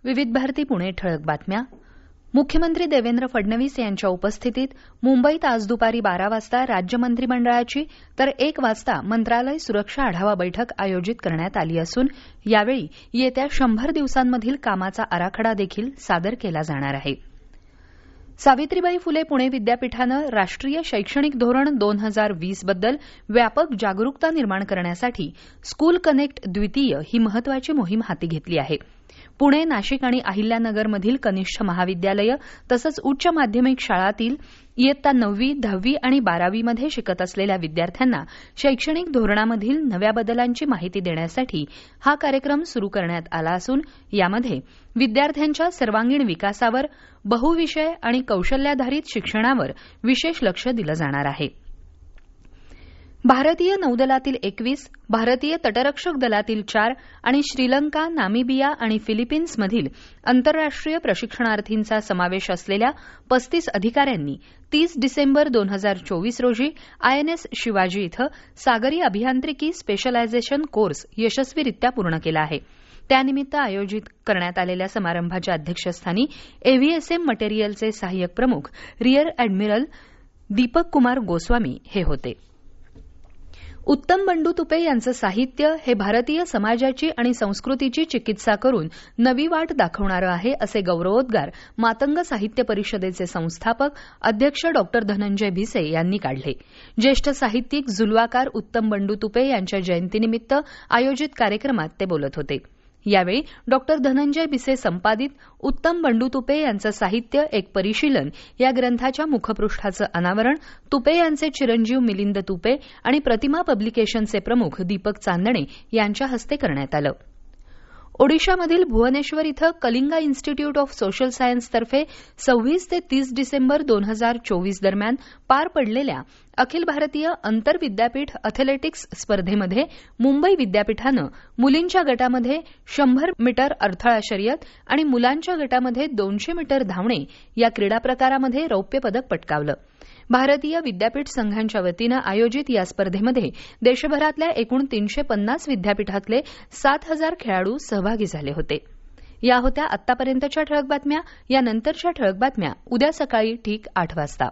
विविध भारती पुणे ठळक बातम्या. मुख्यमंत्री देवेंद्र फडणवीस यांच्या उपस्थितीत मुंबईत आज दुपारी 12 वाजता राज्य मंत्रिमंडळाची तर 1 वाजता मंत्रालय सुरक्षा आढावा बैठक आयोजित करण्यात आली असून यावेळी येत्या 100 दिवसांमधील कामाचा आराखडा देखील सादर केला जाणार आहे. सावित्रीबाई फुले पुणे विद्यापीठानं राष्ट्रीय शैक्षणिक धोरण 2020 बद्दल व्यापक जागरूकता निर्माण करण्यासाठी स्कूल कनेक्ट द्वितीय ही महत्वाची मोहीम हाती घेतली आहे. पुणे, नाशिक आणि अहिल्यानगरमधील कनिष्ठ महाविद्यालयं तसंच उच्च माध्यमिक शाळांतील इयत्ता 9वी, 10वी आणि 12वी मध्ये शिकत असलेल्या विद्यार्थ्यांना शैक्षणिक धोरणामधील नव्या बदलांची माहिती देण्यासाठी हा कार्यक्रम सुरू करण्यात आला असून यामध्ये विद्यार्थ्यांच्या सर्वांगीण विकासावर, बहुविषय आणि कौशल्याधारित शिक्षणावर विशेष लक्ष दिलं जाणार आहे. भारतीय नौदलातील 21, भारतीय तटरक्षक दलातील 4 आणि श्रीलंका, नामिबिया आणि फिलिपिन्समधील आंतरराष्ट्रीय प्रशिक्षणार्थींचा समावेश असलेल्या 35 अधिकाऱ्यांनी 30 डिसेंबर 2024 रोजी INS शिवाजी इथं सागरी अभियांत्रिकी स्पेशलायझेशन कोर्स यशस्वीरित्या पूर्ण केला आहे. त्यानिमित्त आयोजित करण्यात आलेल्या समारंभाच्या अध्यक्षस्थानी AVSM मटेरियलचे सहाय्यक प्रमुख रिअर ऍडमिरल दीपक कुमार गोस्वामी हे होते. उत्तम बंडू तुपे यांचं साहित्य हे भारतीय समाजाची आणि संस्कृतीची चिकित्सा करून नवी वाट दाखवणारं आहे असे गौरवोद्गार मातंग साहित्य परिषदेचे संस्थापक अध्यक्ष डॉ धनंजय भिसे यांनी काढले. ज्येष्ठ साहित्यिक झुलवाकार उत्तम बंडू तुपे यांच्या जयंतीनिमित्त आयोजित कार्यक्रमात ते बोलत होते. यावेळी डॉ धनंजय भिसे संपादित उत्तम बंडू तुपे यांचं साहित्य एक परिशीलन या ग्रंथाच्या मुखपृष्ठाचं अनावरण तुपे यांचे चिरंजीव मिलिंद तुपे आणि प्रतिमा पब्लिकेशनचे प्रमुख दीपक चांदणे यांच्या हस्ते करण्यात आलं. ओडिशामधील भुवनेश्वर इथं कलिंगा इन्स्टिट्यूट ऑफ सोशल सायन्सतर्फे 26 ते 30 डिसेंबर 2024 दरम्यान पार पडलेल्या अखिल भारतीय आंतर विद्यापीठ अथलेटिक्स स्पर्धेमध्ये मुंबई विद्यापीठानं मुलींच्या गटामध्ये 100 मीटर अडथळा शर्यत आणि मुलांच्या गटामध्ये 200 मीटर धावणे या क्रीडा प्रकारामध्ये रौप्य पदक पटकावलं. भारतीय विद्यापीठ संघांच्या वतीनं आयोजित या स्पर्धेमध्ये देशभरातल्या एकूण 350 विद्यापीठातले 7,000 खेळाडू सहभागी झाले होते. या होत्या आतापर्यंतच्या ठळक बातम्या. यानंतरच्या ठळक बातम्या उद्या सकाळी ठीक 8 वाजता.